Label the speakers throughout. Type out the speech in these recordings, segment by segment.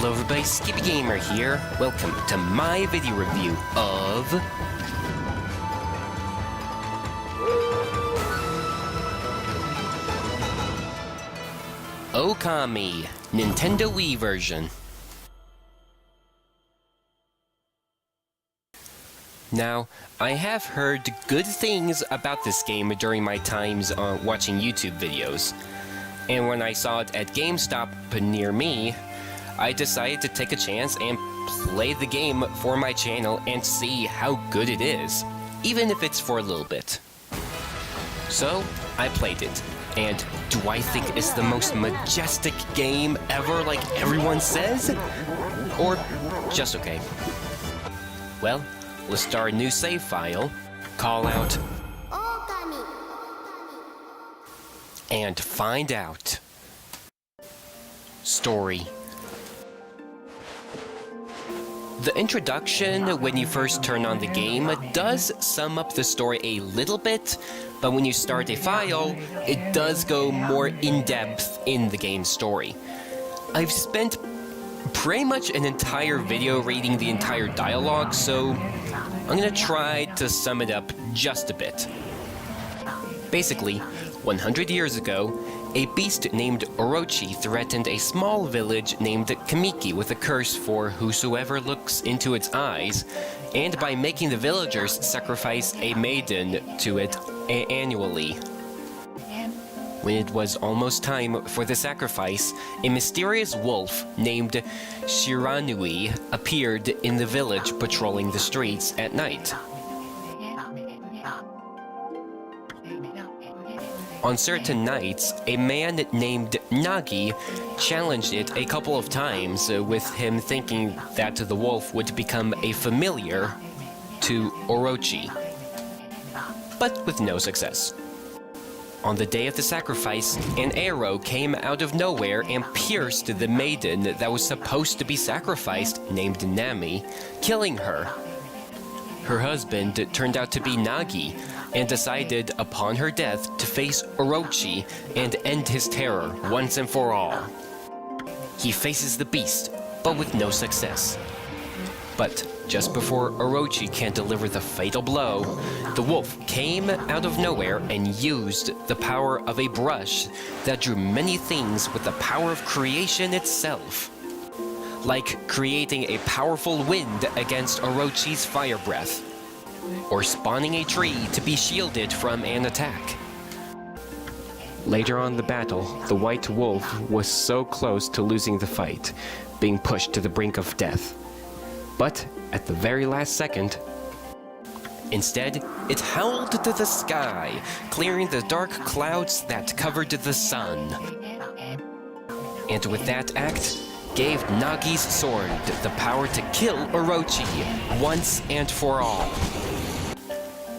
Speaker 1: Hello everybody, Skippy Gamer here. Welcome to my video review of Okami, Nintendo Wii version. Now, I have heard good things about this game during my times watching YouTube videos. And when I saw it at GameStop near me, I decided to take a chance and play the game for my channel and see how good it is, even if it's for a little bit. So, I played it, and do I think it's the most majestic game ever like everyone says? Or just okay? Well, let's start a new save file, call out
Speaker 2: Okami,
Speaker 1: and find out. Story. The introduction, when you first turn on the game, does sum up the story a little bit, but when you start a file, it does go more in-depth in the game's story. I've spent pretty much an entire video reading the entire dialogue, so I'm gonna try to sum it up just a bit. Basically, 100 years ago, a beast named Orochi threatened a small village named Kamiki with a curse for whosoever looks into its eyes, and by making the villagers sacrifice a maiden to it annually. When it was almost time for the sacrifice, a mysterious wolf named Shiranui appeared in the village patrolling the streets at night. On certain nights, a man named Nagi challenged it a couple of times, with him thinking that the wolf would become a familiar to Orochi, but with no success. On the day of the sacrifice, an arrow came out of nowhere and pierced the maiden that was supposed to be sacrificed, named Nami, killing her. Her husband turned out to be Nagi, and decided upon her death to face Orochi and end his terror once and for all. He faces the beast, but with no success. But just before Orochi can deliver the fatal blow, the wolf came out of nowhere and used the power of a brush that drew many things with the power of creation itself, like creating a powerful wind against Orochi's fire breath, or spawning a tree to be shielded from an attack. Later on in the battle, the white wolf was so close to losing the fight, being pushed to the brink of death. But at the very last second, instead, it howled to the sky, clearing the dark clouds that covered the sun. And with that act, gave Nagi's sword the power to kill Orochi once and for all.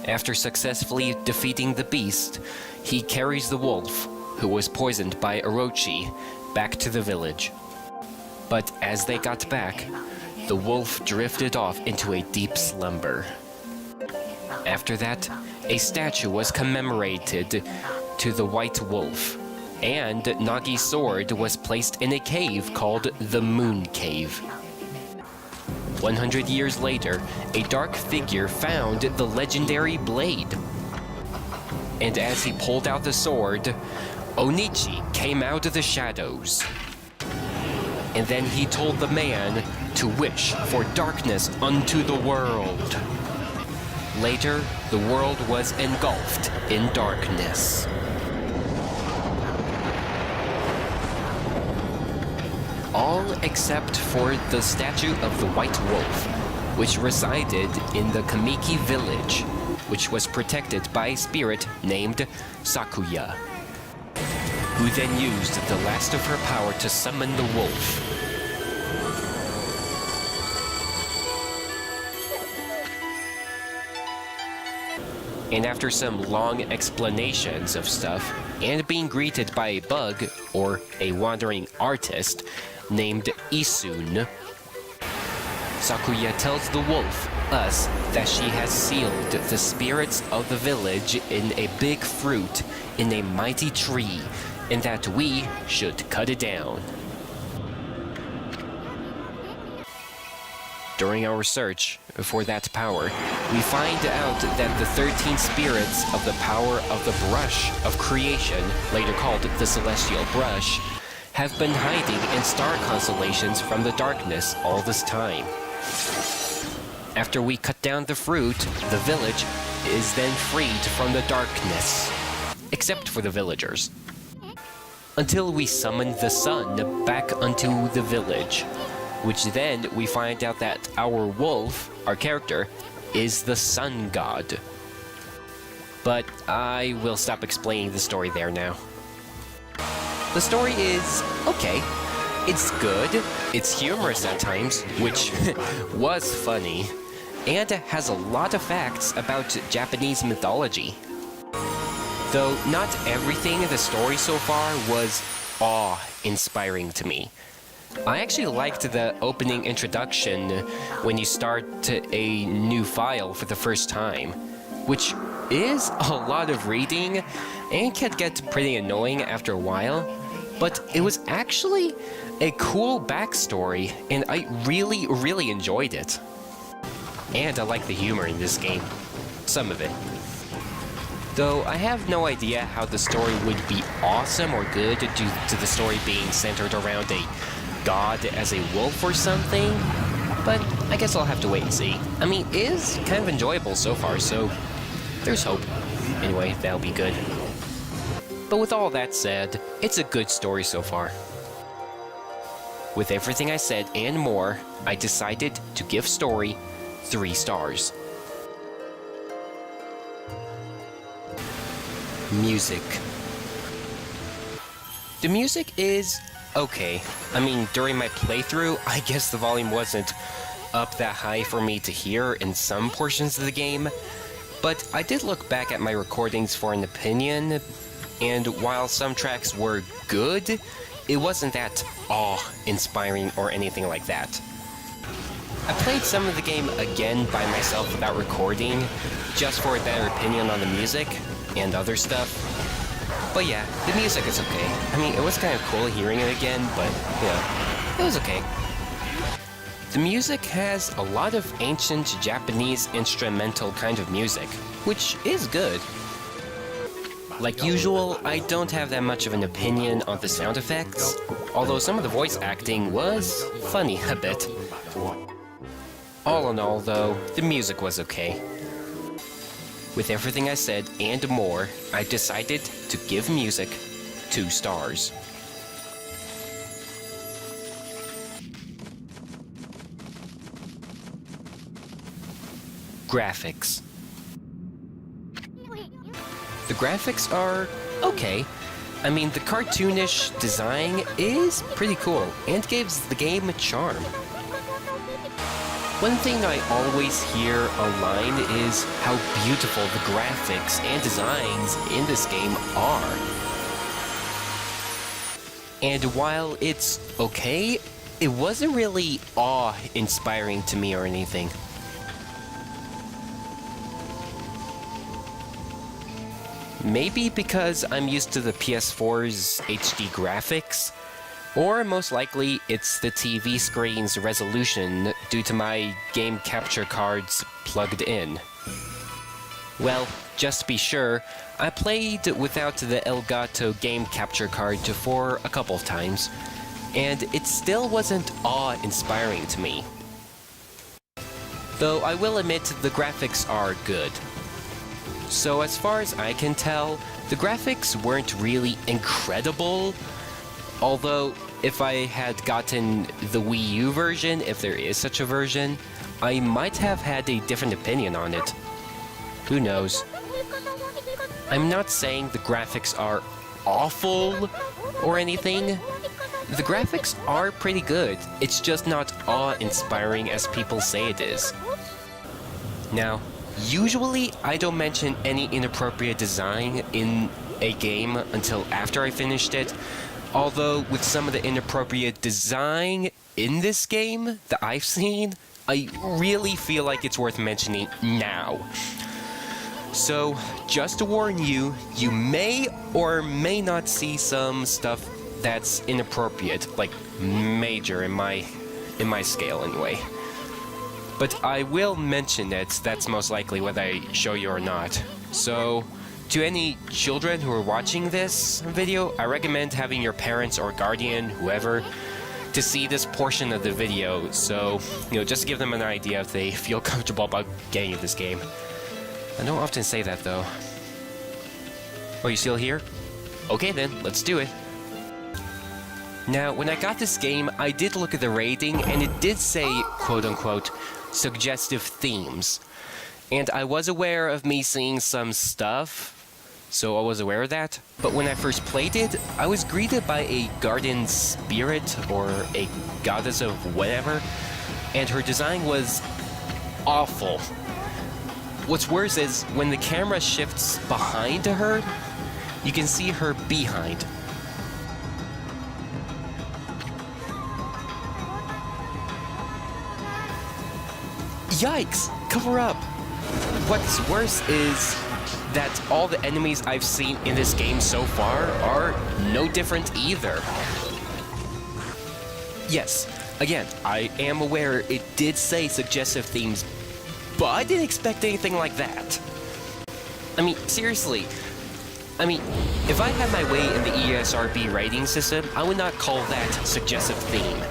Speaker 1: After successfully defeating the beast, he carries the wolf, who was poisoned by Orochi, back to the village. But as they got back, the wolf drifted off into a deep slumber. After that, a statue was commemorated to the white wolf, and Nagi's sword was placed in a cave called the Moon Cave. 100 years later, a dark figure found the legendary blade. And as he pulled out the sword, Onichi came out of the shadows. And then he told the man to wish for darkness unto the world. Later, the world was engulfed in darkness. All except for the statue of the White Wolf, which resided in the Kamiki village, which was protected by a spirit named Sakuya, who then used the last of her power to summon the wolf. And after some long explanations of stuff, and being greeted by a bug, or a wandering artist, named Isun, Sakuya tells the wolf, us, that she has sealed the spirits of the village in a big fruit in a mighty tree, and that we should cut it down. during our search for that power, we find out that the 13 spirits of the power of the brush of creation, later called the Celestial Brush, have been hiding in star constellations from the darkness all this time. After we cut down the fruit, the village is then freed from the darkness, except for the villagers, until we summon the sun back unto the village, which then we find out that our wolf, our character, is the sun god. But I will stop explaining the story there now. The story is okay. It's good, it's humorous at times, which was funny, and it has a lot of facts about Japanese mythology. Though not everything in the story so far was awe-inspiring to me. I actually liked the opening introduction when you start a new file for the first time, which is a lot of reading and can get pretty annoying after a while, but it was actually a cool backstory and I really enjoyed it. And I like the humor in this game. Some of it. Though I have no idea how the story would be awesome or good due to the story being centered around a god as a wolf or something, but I guess I'll have to wait and see. I mean, it is kind of enjoyable so far, so there's hope. Anyway, that'll be good. But with all that said, it's a good story so far. With everything I said and more, I decided to give story 3 stars. Music. The music is okay. I mean, during my playthrough, I guess the volume wasn't up that high for me to hear in some portions of the game, but I did look back at my recordings for an opinion, and while some tracks were good, it wasn't that awe-inspiring or anything like that. I played some of the game again by myself without recording, just for a better opinion on the music and other stuff. But yeah, the music is okay. I mean, it was kind of cool hearing it again, but yeah, it was okay. The music has a lot of ancient Japanese instrumental kind of music, which is good. Like usual, I don't have that much of an opinion on the sound effects, although some of the voice acting was funny a bit. All in all, though, the music was okay. With everything I said and more, I decided to give music 2 stars. Graphics. The graphics are okay. I mean, the cartoonish design is pretty cool and gives the game a charm. One thing I always hear online is how beautiful the graphics and designs in this game are. And while it's okay, it wasn't really awe-inspiring to me or anything. Maybe because I'm used to the PS4's HD graphics, or most likely it's the TV screen's resolution due to my game capture cards plugged in. Well, just to be sure, I played without the Elgato game capture card for a couple of times, and it still wasn't awe-inspiring to me. Though I will admit the graphics are good. So as far as I can tell, the graphics weren't really incredible, although if I had gotten the Wii U version, if there is such a version, I might have had a different opinion on it. Who knows? I'm not saying the graphics are awful or anything. The graphics are pretty good, it's just not awe-inspiring as people say it is. Now, usually I don't mention any inappropriate design in a game until after I finished it, although with some of the inappropriate design in this game that I've seen, I really feel like it's worth mentioning now. So, just to warn you, you may or may not see some stuff that's inappropriate, like major in my scale anyway. But I will mention it, that's most likely whether I show you or not. So, to any children who are watching this video, I recommend having your parents or guardian, whoever, to see this portion of the video, so, just give them an idea if they feel comfortable about getting in this game. I don't often say that, though. Oh, you still here? Okay then, let's do it. Now, when I got this game, I did look at the rating, and it did say, quote-unquote, suggestive themes. And I was aware of me seeing some stuff, so I was aware of that. But when I first played it, I was greeted by a garden spirit, or a goddess of whatever, and her design was awful. What's worse is, when the camera shifts behind her, you can see her behind. Yikes! Cover up! What's worse is that all the enemies I've seen in this game so far are no different either. Yes, again, I am aware it did say suggestive themes, but I didn't expect anything like that. I mean, seriously. If I had my way in the ESRB rating system, I would not call that suggestive theme.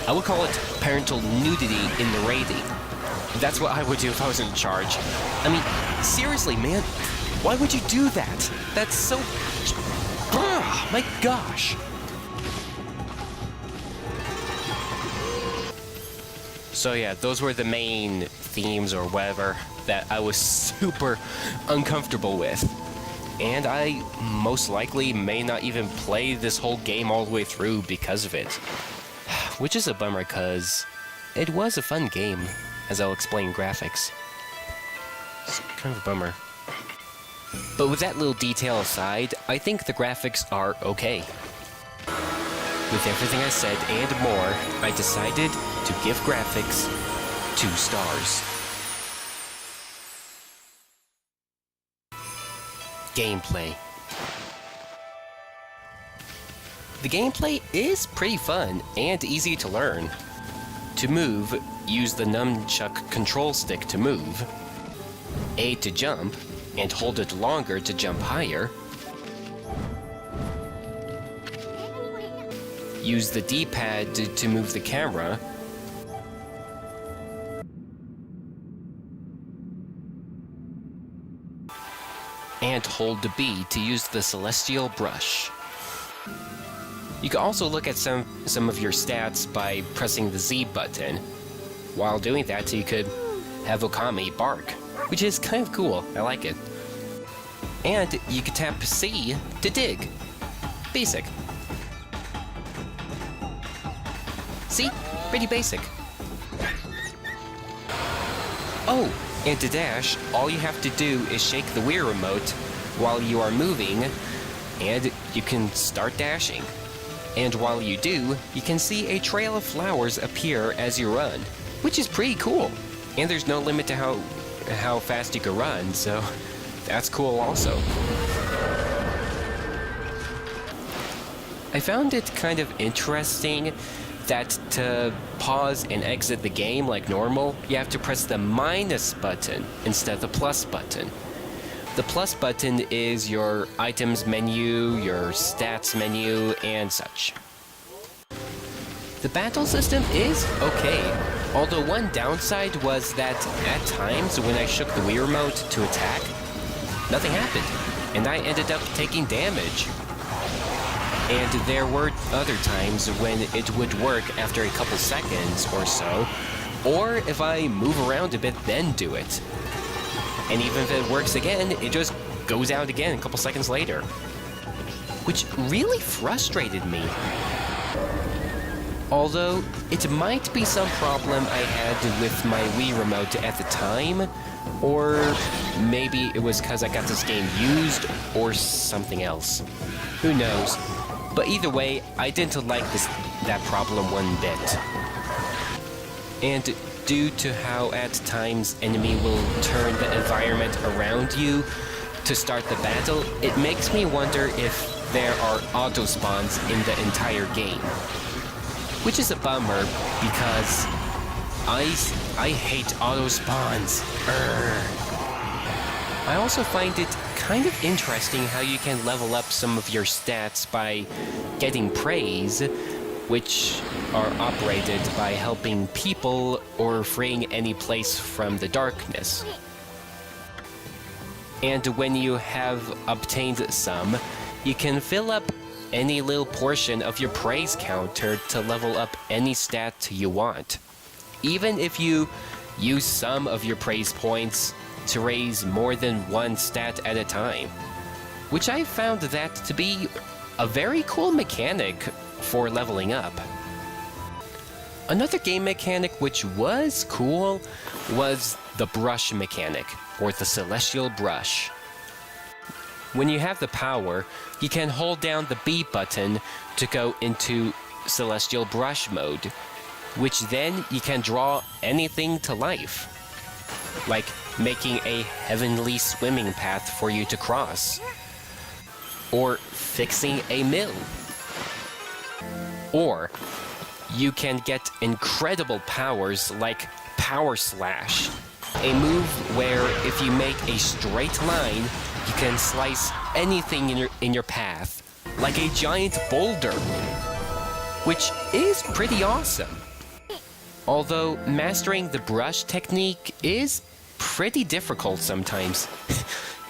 Speaker 1: I would call it parental nudity in the rating. That's what I would do if I was in charge. Seriously, man, why would you do that? That's so... Ugh, my gosh. So yeah, those were the main themes or whatever that I was super uncomfortable with. And I most likely may not even play this whole game all the way through because of it. Which is a bummer, cause it was a fun game, as I'll explain graphics. It's kind of a bummer. But with that little detail aside, I think the graphics are okay. With everything I said and more, I decided to give graphics 2 stars. Gameplay. The gameplay is pretty fun and easy to learn. To move, use the nunchuck control stick to move, A to jump, and hold it longer to jump higher. Use the D-pad to move the camera. And hold the B to use the celestial brush. You can also look at some of your stats by pressing the Z button. While doing that, you could have Okami bark, which is kind of cool. I like it. And you could tap C to dig. Basic. See? Pretty basic. Oh, and to dash, all you have to do is shake the Wii remote while you are moving, and you can start dashing. And while you do, you can see a trail of flowers appear as you run, which is pretty cool. And there's no limit to how fast you can run, so that's cool also. I found it kind of interesting that to pause and exit the game like normal, you have to press the minus button instead of the plus button. The plus button is your items menu, your stats menu, and such. The battle system is okay, although one downside was that at times when I shook the Wii remote to attack, nothing happened, and I ended up taking damage. And there were other times when it would work after a couple seconds or so, or if I move around a bit then do it. And even if it works again, it just goes out again a couple seconds later. Which really frustrated me. Although, it might be some problem I had with my Wii remote at the time, or maybe it was because I got this game used, or something else. Who knows? But either way, I didn't like that problem one bit. And due to how at times enemy will turn the environment around you to start the battle, it makes me wonder if there are auto spawns in the entire game. Which is a bummer because I hate auto spawns. I also find it kind of interesting how you can level up some of your stats by getting praise, which are operated by helping people or freeing any place from the darkness. And when you have obtained some, you can fill up any little portion of your praise counter to level up any stat you want. Even if you use some of your praise points to raise more than one stat at a time, which I found that to be a very cool mechanic for leveling up. Another game mechanic which was cool was the brush mechanic, or the celestial brush. When you have the power, you can hold down the B button to go into celestial brush mode, which then you can draw anything to life, like making a heavenly swimming path for you to cross, or fixing a mill. Or you can get incredible powers like Power Slash, a move where if you make a straight line, you can slice anything in your path, like a giant boulder, which is pretty awesome. Although mastering the brush technique is pretty difficult sometimes,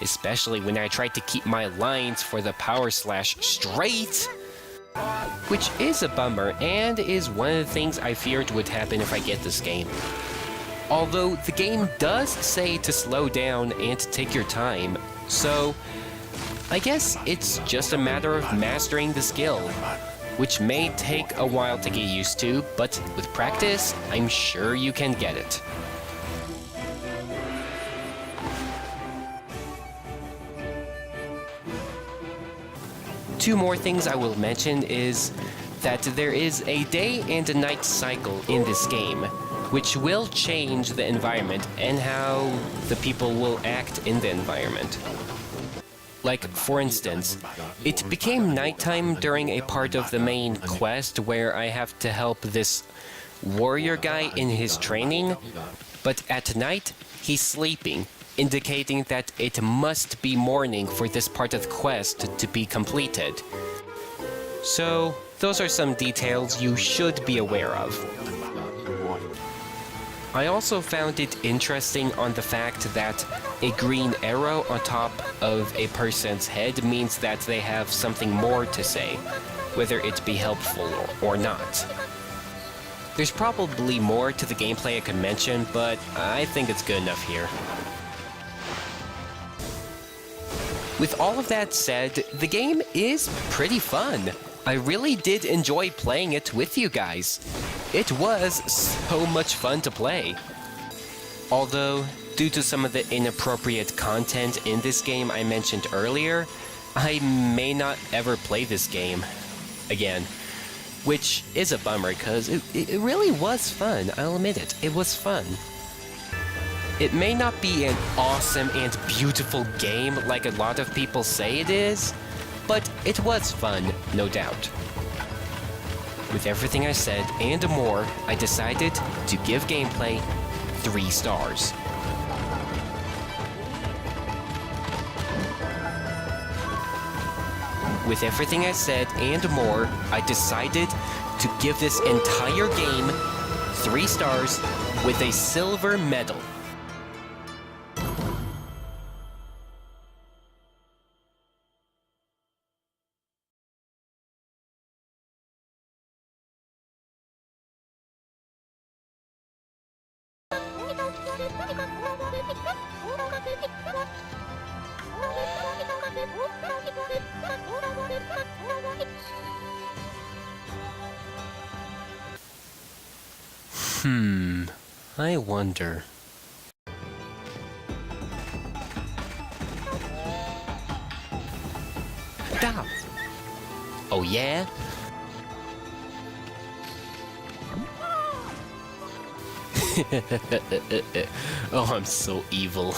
Speaker 1: especially when I try to keep my lines for the Power Slash straight, which is a bummer and is one of the things I feared would happen if I get this game. Although the game does say to slow down and to take your time, so I guess it's just a matter of mastering the skill, which may take a while to get used to, but with practice, I'm sure you can get it. Two more things I will mention is that there is a day and a night cycle in this game, which will change the environment and how the people will act in the environment. Like, for instance, it became nighttime during a part of the main quest where I have to help this warrior guy in his training, but at night, he's sleeping, indicating that it must be morning for this part of the quest to be completed. So, those are some details you should be aware of. I also found it interesting on the fact that a green arrow on top of a person's head means that they have something more to say, whether it be helpful or not. There's probably more to the gameplay I could mention, but I think it's good enough here. With all of that said, the game is pretty fun. I really did enjoy playing it with you guys. It was so much fun to play. Although, due to some of the inappropriate content in this game I mentioned earlier, I may not ever play this game again. Which is a bummer, because it really was fun, I'll admit it. It was fun. It may not be an awesome and beautiful game like a lot of people say it is, but it was fun, no doubt. With everything I said and more, I decided to give gameplay 3 stars. With everything I said and more, I decided to give this entire game 3 stars with a silver medal. I wonder. Stop! Oh yeah? Oh, I'm so evil.